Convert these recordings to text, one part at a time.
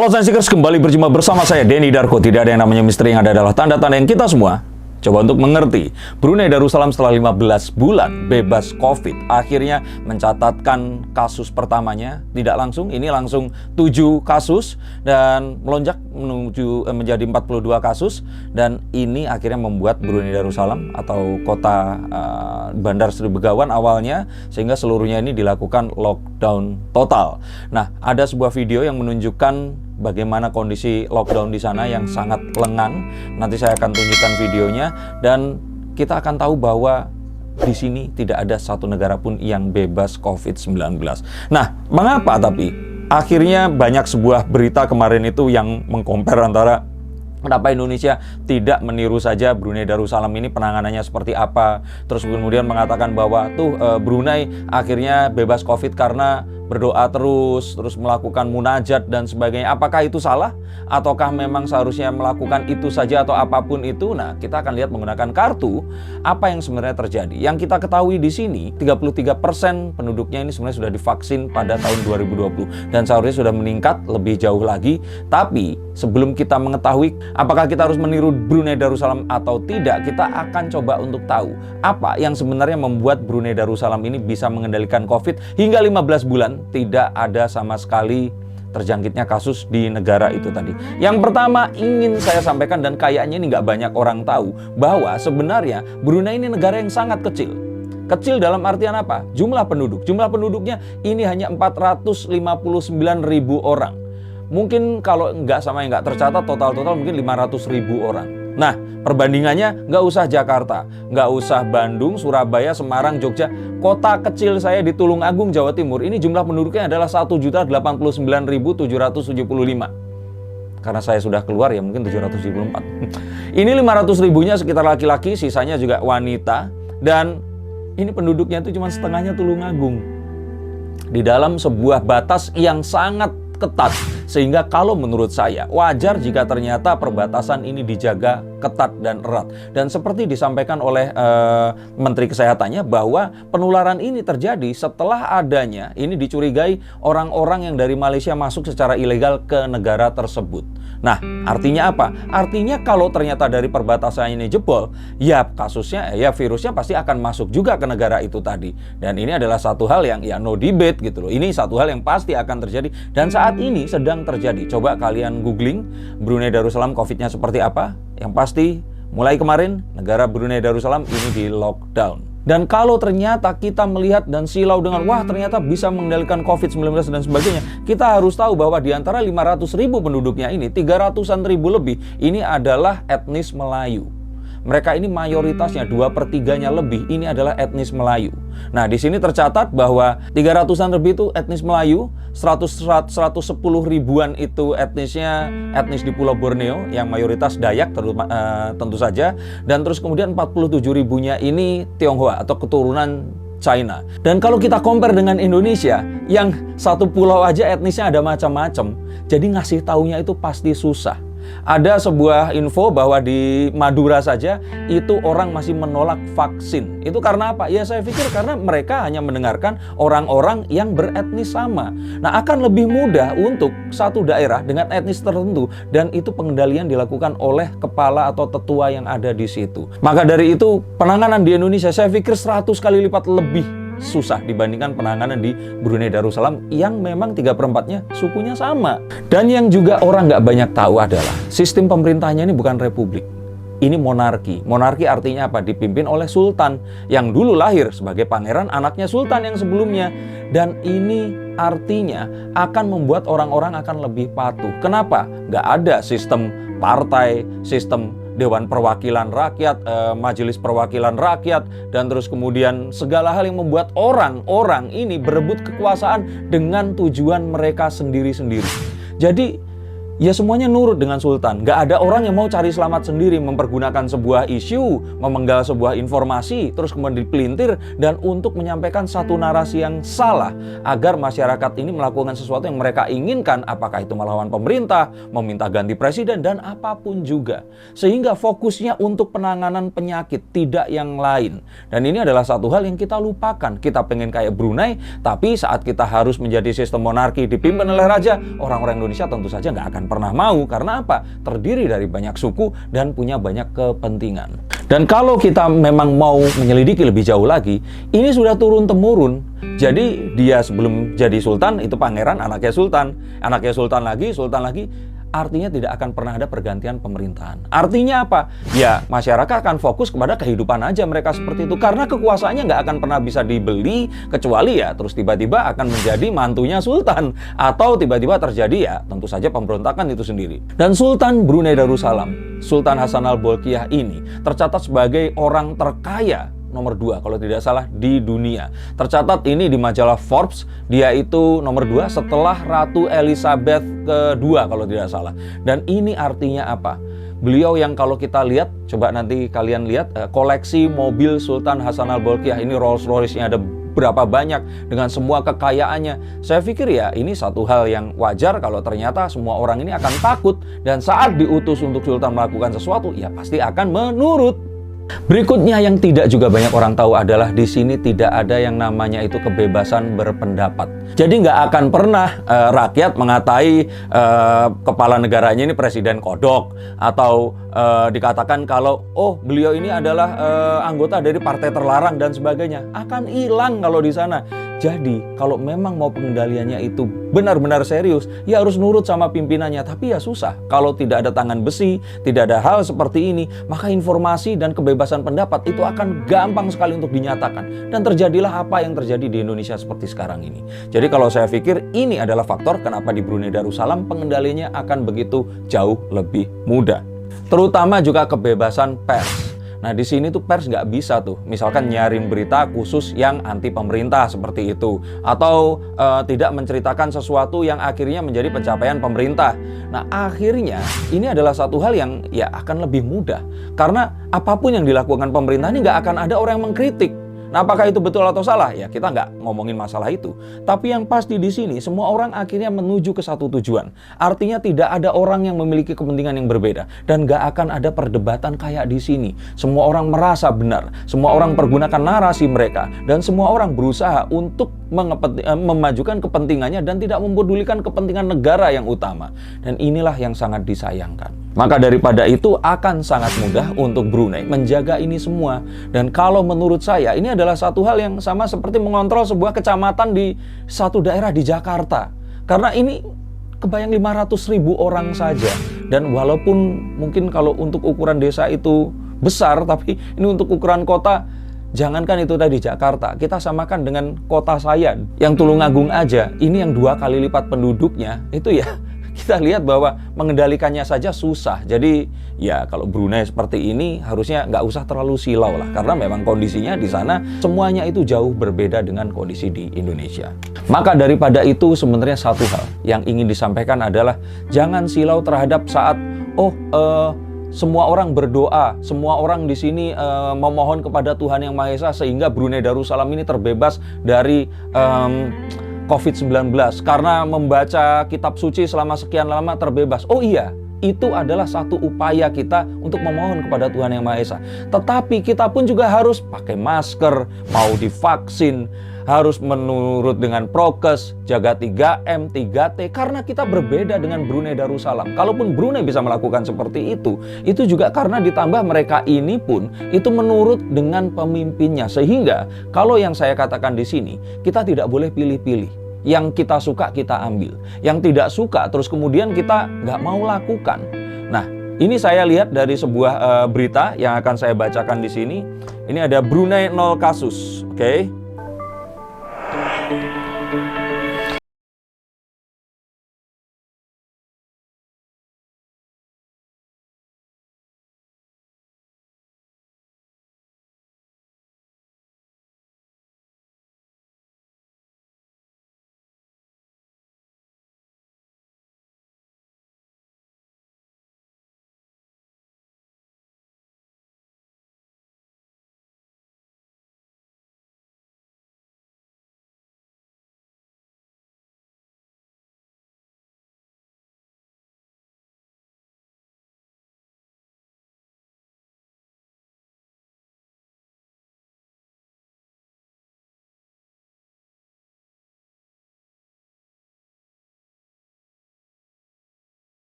Halo Sensikers, kembali berjumpa bersama saya Denny Darko. Tidak ada yang namanya misteri, yang ada adalah tanda-tanda yang kita semua coba untuk mengerti. Brunei Darussalam setelah 15 bulan bebas COVID akhirnya mencatatkan kasus pertamanya. Tidak langsung, ini langsung 7 kasus dan melonjak menuju menjadi 42 kasus. Dan ini akhirnya membuat Brunei Darussalam atau kota Bandar Sri Begawan awalnya, sehingga seluruhnya ini dilakukan lockdown total. Nah, ada sebuah video yang menunjukkan bagaimana kondisi lockdown di sana yang sangat lengang. Nanti saya akan tunjukkan videonya dan kita akan tahu bahwa di sini tidak ada satu negara pun yang bebas COVID-19. Nah, mengapa tapi akhirnya banyak sebuah berita kemarin itu yang meng-compare antara kenapa Indonesia tidak meniru saja Brunei Darussalam ini penanganannya seperti apa. Terus kemudian mengatakan bahwa Brunei akhirnya bebas COVID karena berdoa terus melakukan munajat dan sebagainya. Apakah itu salah? Ataukah memang seharusnya melakukan itu saja atau apapun itu? Nah, kita akan lihat menggunakan kartu apa yang sebenarnya terjadi. Yang kita ketahui di sini 33% penduduknya ini sebenarnya sudah divaksin pada tahun 2020 dan seharusnya sudah meningkat lebih jauh lagi. Tapi sebelum kita mengetahui apakah kita harus meniru Brunei Darussalam atau tidak, kita akan coba untuk tahu apa yang sebenarnya membuat Brunei Darussalam ini bisa mengendalikan COVID hingga 15 bulan tidak ada sama sekali terjangkitnya kasus di negara itu tadi. Yang pertama ingin saya sampaikan dan kayaknya ini nggak banyak orang tahu bahwa sebenarnya Brunei ini negara yang sangat kecil. Kecil dalam artian apa? Jumlah penduduk. Jumlah penduduknya ini hanya 459.000 orang. Mungkin kalau nggak sama yang nggak tercatat total mungkin 500.000 orang. Nah, perbandingannya nggak usah Jakarta, nggak usah Bandung, Surabaya, Semarang, Jogja. Kota kecil saya di Tulungagung, Jawa Timur, ini jumlah penduduknya adalah 1.089.775. Karena saya sudah keluar ya mungkin 774. Ini 500.000-nya sekitar laki-laki, sisanya juga wanita. Dan ini penduduknya itu cuma setengahnya Tulungagung. Di dalam sebuah batas yang sangat ketat, sehingga kalau menurut saya wajar jika ternyata perbatasan ini dijaga ketat dan erat. Dan seperti disampaikan oleh Menteri Kesehatannya bahwa penularan ini terjadi setelah adanya ini dicurigai orang-orang yang dari Malaysia masuk secara ilegal ke negara tersebut. Nah, artinya apa? Artinya kalau ternyata dari perbatasan ini jebol, ya kasusnya, ya virusnya pasti akan masuk juga ke negara itu tadi. Dan ini adalah satu hal yang ya no debate gitu loh. Ini satu hal yang pasti akan terjadi dan saat ini sedang terjadi. Coba kalian googling Brunei Darussalam COVID-nya seperti apa. Yang pasti mulai kemarin negara Brunei Darussalam ini di lockdown. Dan kalau ternyata kita melihat dan silau dengan wah ternyata bisa mengendalikan COVID-19 dan sebagainya, kita harus tahu bahwa di antara 500.000 penduduknya ini 300-an ribu lebih ini adalah etnis Melayu. Mereka ini mayoritasnya 2/3-nya lebih ini adalah etnis Melayu. Nah, di sini tercatat bahwa 300-an lebih itu etnis Melayu, 110 ribuan itu etnis di Pulau Borneo yang mayoritas Dayak tentu saja, dan terus kemudian 47 ribunya ini Tionghoa atau keturunan China. Dan kalau kita compare dengan Indonesia yang satu pulau aja etnisnya ada macam-macam, jadi ngasih taunya itu pasti susah. Ada sebuah info bahwa di Madura saja itu orang masih menolak vaksin. Itu karena apa? Ya saya pikir karena mereka hanya mendengarkan orang-orang yang beretnis sama. Nah, akan lebih mudah untuk satu daerah dengan etnis tertentu dan itu pengendalian dilakukan oleh kepala atau tetua yang ada di situ. Maka dari itu penanganan di Indonesia saya pikir 100 kali lipat lebih susah dibandingkan penanganan di Brunei Darussalam yang memang 3/4-nya sukunya sama. Dan yang juga orang nggak banyak tahu adalah sistem pemerintahnya ini bukan republik. Ini monarki. Monarki artinya apa? Dipimpin oleh sultan yang dulu lahir sebagai pangeran anaknya sultan yang sebelumnya. Dan ini artinya akan membuat orang-orang akan lebih patuh. Kenapa? Nggak ada sistem partai, sistem Dewan Perwakilan Rakyat, Majelis Perwakilan Rakyat, dan terus kemudian segala hal yang membuat orang-orang ini berebut kekuasaan dengan tujuan mereka sendiri-sendiri. Jadi ya semuanya nurut dengan sultan. Gak ada orang yang mau cari selamat sendiri, mempergunakan sebuah isu, memenggal sebuah informasi, terus kemudian dipelintir, dan untuk menyampaikan satu narasi yang salah, agar masyarakat ini melakukan sesuatu yang mereka inginkan, apakah itu melawan pemerintah, meminta ganti presiden, dan apapun juga. Sehingga fokusnya untuk penanganan penyakit, tidak yang lain. Dan ini adalah satu hal yang kita lupakan. Kita pengen kayak Brunei, tapi saat kita harus menjadi sistem monarki dipimpin oleh raja, orang-orang Indonesia tentu saja nggak akan pernah mau. Karena apa? Terdiri dari banyak suku dan punya banyak kepentingan. Dan kalau kita memang mau menyelidiki lebih jauh lagi, ini sudah turun-temurun. Jadi dia sebelum jadi sultan, itu pangeran, anaknya sultan lagi, artinya tidak akan pernah ada pergantian pemerintahan. Artinya apa? Ya, masyarakat akan fokus kepada kehidupan aja mereka seperti itu. Karena kekuasaannya nggak akan pernah bisa dibeli, kecuali ya terus tiba-tiba akan menjadi mantunya sultan. Atau tiba-tiba terjadi ya tentu saja pemberontakan itu sendiri. Dan Sultan Brunei Darussalam, Sultan Hassanal Bolkiah ini tercatat sebagai orang terkaya nomor 2 kalau tidak salah di dunia. Tercatat ini di majalah Forbes, dia itu nomor 2 setelah Ratu Elizabeth kedua kalau tidak salah. Dan ini artinya apa? Beliau yang kalau kita lihat, coba nanti kalian lihat koleksi mobil Sultan Hassanal Bolkiah, ini Rolls Royce-nya ada berapa banyak dengan semua kekayaannya. Saya pikir ya ini satu hal yang wajar kalau ternyata semua orang ini akan takut, dan saat diutus untuk Sultan melakukan sesuatu ya pasti akan menurut. Berikutnya yang tidak juga banyak orang tahu adalah di sini tidak ada yang namanya itu kebebasan berpendapat. Jadi nggak akan pernah rakyat mengatai kepala negaranya ini presiden kodok, atau dikatakan kalau beliau ini adalah anggota dari partai terlarang dan sebagainya. Akan hilang kalau di sana. Jadi kalau memang mau pengendaliannya itu benar-benar serius, ya harus nurut sama pimpinannya. Tapi ya susah. Kalau tidak ada tangan besi, tidak ada hal seperti ini, maka informasi dan kebebasan pendapat itu akan gampang sekali untuk dinyatakan. Dan terjadilah apa yang terjadi di Indonesia seperti sekarang ini. Jadi kalau saya pikir ini adalah faktor kenapa di Brunei Darussalam pengendaliannya akan begitu jauh lebih mudah. Terutama juga kebebasan pers. Nah di sini tuh pers nggak bisa tuh, misalkan nyarin berita khusus yang anti pemerintah seperti itu, atau tidak menceritakan sesuatu yang akhirnya menjadi pencapaian pemerintah. Nah akhirnya ini adalah satu hal yang ya akan lebih mudah, karena apapun yang dilakukan pemerintah ini nggak akan ada orang yang mengkritik. Nah, apakah itu betul atau salah? Ya, kita nggak ngomongin masalah itu. Tapi yang pasti di sini, semua orang akhirnya menuju ke satu tujuan. Artinya tidak ada orang yang memiliki kepentingan yang berbeda. Dan nggak akan ada perdebatan kayak di sini. Semua orang merasa benar. Semua orang pergunakan narasi mereka. Dan semua orang berusaha untuk memajukan kepentingannya dan tidak mempedulikan kepentingan negara yang utama. Dan inilah yang sangat disayangkan. Maka daripada itu akan sangat mudah untuk Brunei menjaga ini semua. Dan kalau menurut saya ini adalah satu hal yang sama seperti mengontrol sebuah kecamatan di satu daerah di Jakarta. Karena ini kebayang 500.000 orang saja. Dan walaupun mungkin kalau untuk ukuran desa itu besar, tapi ini untuk ukuran kota, jangankan itu tadi Jakarta, kita samakan dengan kota saya yang Tulungagung aja, ini yang 2 kali lipat penduduknya, itu ya kita lihat bahwa mengendalikannya saja susah. Jadi ya kalau Brunei seperti ini harusnya nggak usah terlalu silau lah, karena memang kondisinya di sana semuanya itu jauh berbeda dengan kondisi di Indonesia. Maka daripada itu sebenarnya satu hal yang ingin disampaikan adalah jangan silau terhadap saat semua orang berdoa, semua orang di sini memohon kepada Tuhan Yang Maha Esa sehingga Brunei Darussalam ini terbebas dari COVID-19 karena membaca kitab suci selama sekian lama terbebas. Oh iya, itu adalah satu upaya kita untuk memohon kepada Tuhan Yang Maha Esa. Tetapi kita pun juga harus pakai masker, mau divaksin, harus menurut dengan prokes, jaga 3M, 3T, karena kita berbeda dengan Brunei Darussalam. Kalaupun Brunei bisa melakukan seperti itu juga karena ditambah mereka ini pun itu menurut dengan pemimpinnya. Sehingga kalau yang saya katakan di sini, kita tidak boleh pilih-pilih. Yang kita suka kita ambil, yang tidak suka terus kemudian kita nggak mau lakukan. Nah, ini saya lihat dari sebuah berita yang akan saya bacakan di sini. Ini ada Brunei 0 kasus, oke?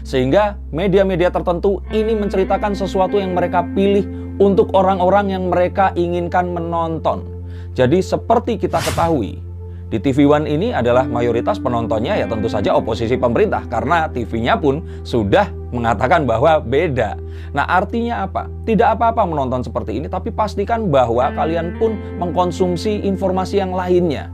Sehingga media-media tertentu ini menceritakan sesuatu yang mereka pilih untuk orang-orang yang mereka inginkan menonton. Jadi seperti kita ketahui, di TV One ini adalah mayoritas penontonnya ya tentu saja oposisi pemerintah, karena TV-nya pun sudah mengatakan bahwa beda. Nah, artinya apa? Tidak apa-apa menonton seperti ini, tapi pastikan bahwa kalian pun mengkonsumsi informasi yang lainnya.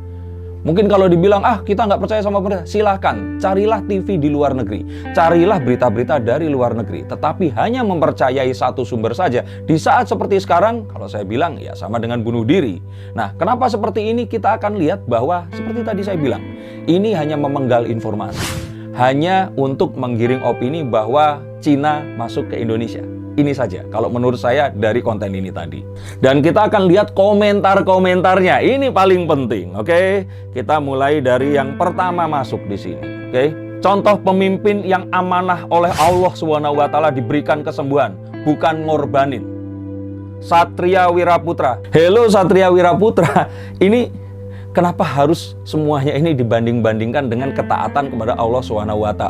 Mungkin kalau dibilang, kita nggak percaya sama pemerintah, silahkan, carilah TV di luar negeri, carilah berita-berita dari luar negeri, tetapi hanya mempercayai satu sumber saja. Di saat seperti sekarang, kalau saya bilang, ya sama dengan bunuh diri. Nah, kenapa seperti ini? Kita akan lihat bahwa, seperti tadi saya bilang, ini hanya memenggal informasi, hanya untuk menggiring opini bahwa Cina masuk ke Indonesia. Ini saja kalau menurut saya dari konten ini tadi. Dan kita akan lihat komentar-komentarnya. Ini paling penting, oke? Kita mulai dari yang pertama masuk di sini, oke? Contoh pemimpin yang amanah oleh Allah SWT diberikan kesembuhan, bukan ngorbanin. Satria Wiraputra. Hello Satria Wiraputra. Ini kenapa harus semuanya ini dibanding-bandingkan dengan ketaatan kepada Allah SWT?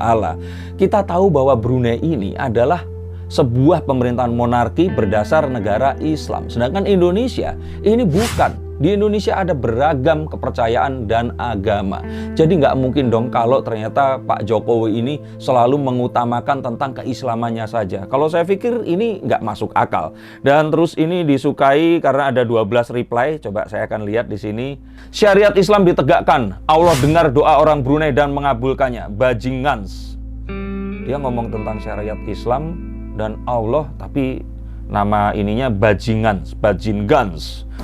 Kita tahu bahwa Brunei ini adalah sebuah pemerintahan monarki berdasar negara Islam. Sedangkan Indonesia ini bukan. Di Indonesia ada beragam kepercayaan dan agama. Jadi nggak mungkin dong kalau ternyata Pak Jokowi ini selalu mengutamakan tentang keislamannya saja. Kalau saya pikir ini nggak masuk akal. Dan terus ini disukai karena ada 12 reply. Coba saya akan lihat di sini. Syariat Islam ditegakkan. Allah dengar doa orang Brunei dan mengabulkannya. Bajingans. Dia ngomong tentang syariat Islam dan Allah, tapi nama ininya Bajingans.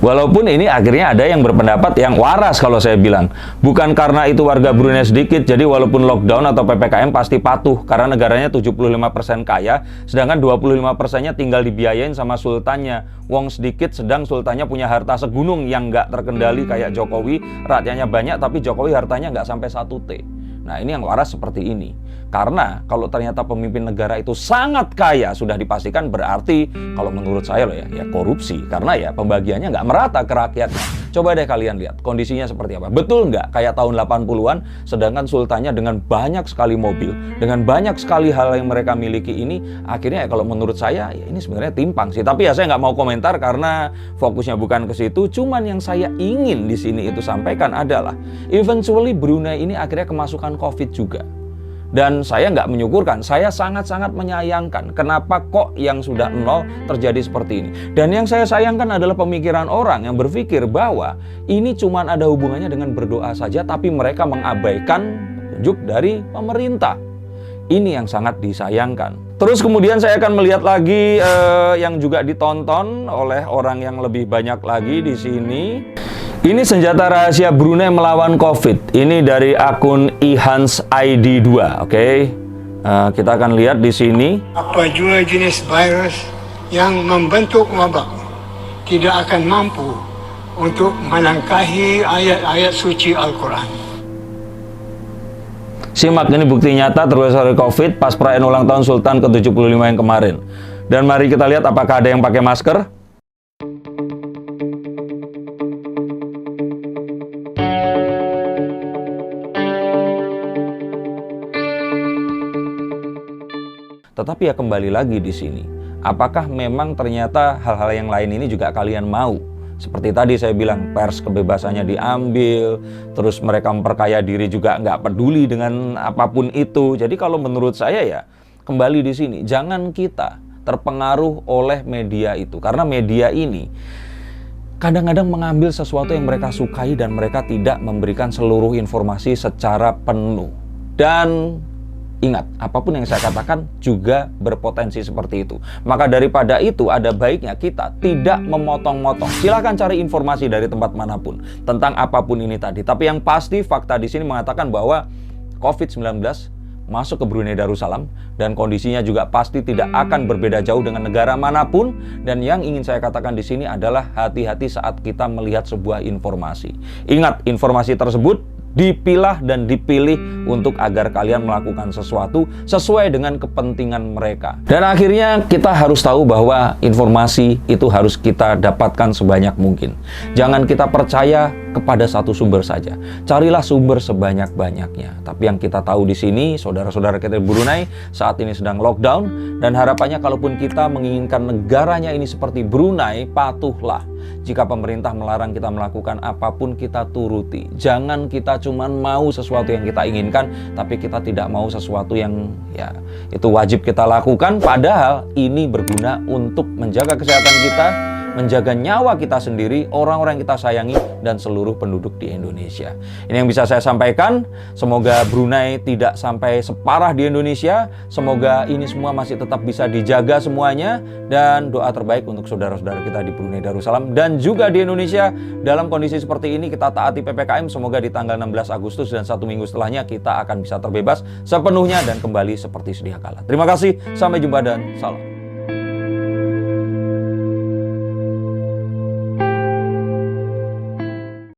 Walaupun ini akhirnya ada yang berpendapat yang waras kalau saya bilang. Bukan karena itu warga Brunei sedikit, jadi walaupun lockdown atau PPKM pasti patuh. Karena negaranya 75% kaya, sedangkan 25%-nya tinggal dibiayain sama sultannya. Wong sedikit, sedang sultannya punya harta segunung yang nggak terkendali kayak Jokowi. Rakyatnya banyak, tapi Jokowi hartanya nggak sampai 1 T. Nah, ini yang waras seperti ini. Karena kalau ternyata pemimpin negara itu sangat kaya, sudah dipastikan berarti kalau menurut saya loh ya korupsi. Karena ya pembagiannya nggak merata ke rakyatnya. Coba deh kalian lihat kondisinya seperti apa. Betul nggak kayak tahun 80-an, sedangkan sultannya dengan banyak sekali mobil, dengan banyak sekali hal yang mereka miliki ini, akhirnya ya kalau menurut saya ya ini sebenarnya timpang sih. Tapi ya saya nggak mau komentar karena fokusnya bukan ke situ. Cuman yang saya ingin di sini itu sampaikan adalah eventually Brunei ini akhirnya kemasukan COVID juga. Dan saya nggak menyukurkan, saya sangat-sangat menyayangkan kenapa kok yang sudah nol terjadi seperti ini. Dan yang saya sayangkan adalah pemikiran orang yang berpikir bahwa ini cuma ada hubungannya dengan berdoa saja, tapi mereka mengabaikan petunjuk dari pemerintah. Ini yang sangat disayangkan. Terus kemudian saya akan melihat lagi yang juga ditonton oleh orang yang lebih banyak lagi di sini. Ini senjata rahasia Brunei melawan COVID. Ini dari akun Ihans ID 2, oke? Kita akan lihat di sini. Apa jua jenis virus yang membentuk wabak tidak akan mampu untuk melangkahi ayat-ayat suci Al-Quran. Simak, ini bukti nyata terus dari COVID pas perayaan ulang tahun Sultan ke-75 yang kemarin. Dan mari kita lihat apakah ada yang pakai masker. Tetapi ya kembali lagi di sini, apakah memang ternyata hal-hal yang lain ini juga kalian mau? Seperti tadi saya bilang, pers kebebasannya diambil, terus mereka memperkaya diri juga nggak peduli dengan apapun itu. Jadi kalau menurut saya ya, kembali di sini, jangan kita terpengaruh oleh media itu. Karena media ini kadang-kadang mengambil sesuatu yang mereka sukai dan mereka tidak memberikan seluruh informasi secara penuh. Dan ingat, apapun yang saya katakan juga berpotensi seperti itu. Maka daripada itu ada baiknya kita tidak memotong-motong. Silahkan cari informasi dari tempat manapun tentang apapun ini tadi. Tapi yang pasti fakta di sini mengatakan bahwa COVID-19 masuk ke Brunei Darussalam dan kondisinya juga pasti tidak akan berbeda jauh dengan negara manapun. Dan yang ingin saya katakan di sini adalah hati-hati saat kita melihat sebuah informasi. Ingat, informasi tersebut dipilah dan dipilih untuk agar kalian melakukan sesuatu sesuai dengan kepentingan mereka. Dan akhirnya kita harus tahu bahwa informasi itu harus kita dapatkan sebanyak mungkin. Jangan kita percaya kepada satu sumber saja. Carilah sumber sebanyak-banyaknya. Tapi yang kita tahu di sini, saudara-saudara kita di Brunei saat ini sedang lockdown, dan harapannya kalaupun kita menginginkan negaranya ini seperti Brunei, patuhlah. Jika pemerintah melarang kita melakukan apapun, kita turuti. Jangan kita cuma mau sesuatu yang kita inginkan, tapi kita tidak mau sesuatu yang ya itu wajib kita lakukan, padahal ini berguna untuk menjaga kesehatan kita, menjaga nyawa kita sendiri, orang-orang yang kita sayangi, dan seluruh penduduk di Indonesia. Ini yang bisa saya sampaikan. Semoga Brunei tidak sampai separah di Indonesia. Semoga ini semua masih tetap bisa dijaga semuanya. Dan doa terbaik untuk saudara-saudara kita di Brunei Darussalam dan juga di Indonesia. Dalam kondisi seperti ini kita taati PPKM. Semoga di tanggal 16 Agustus dan 1 minggu setelahnya kita akan bisa terbebas sepenuhnya dan kembali seperti sedia kala. Terima kasih, sampai jumpa dan salam.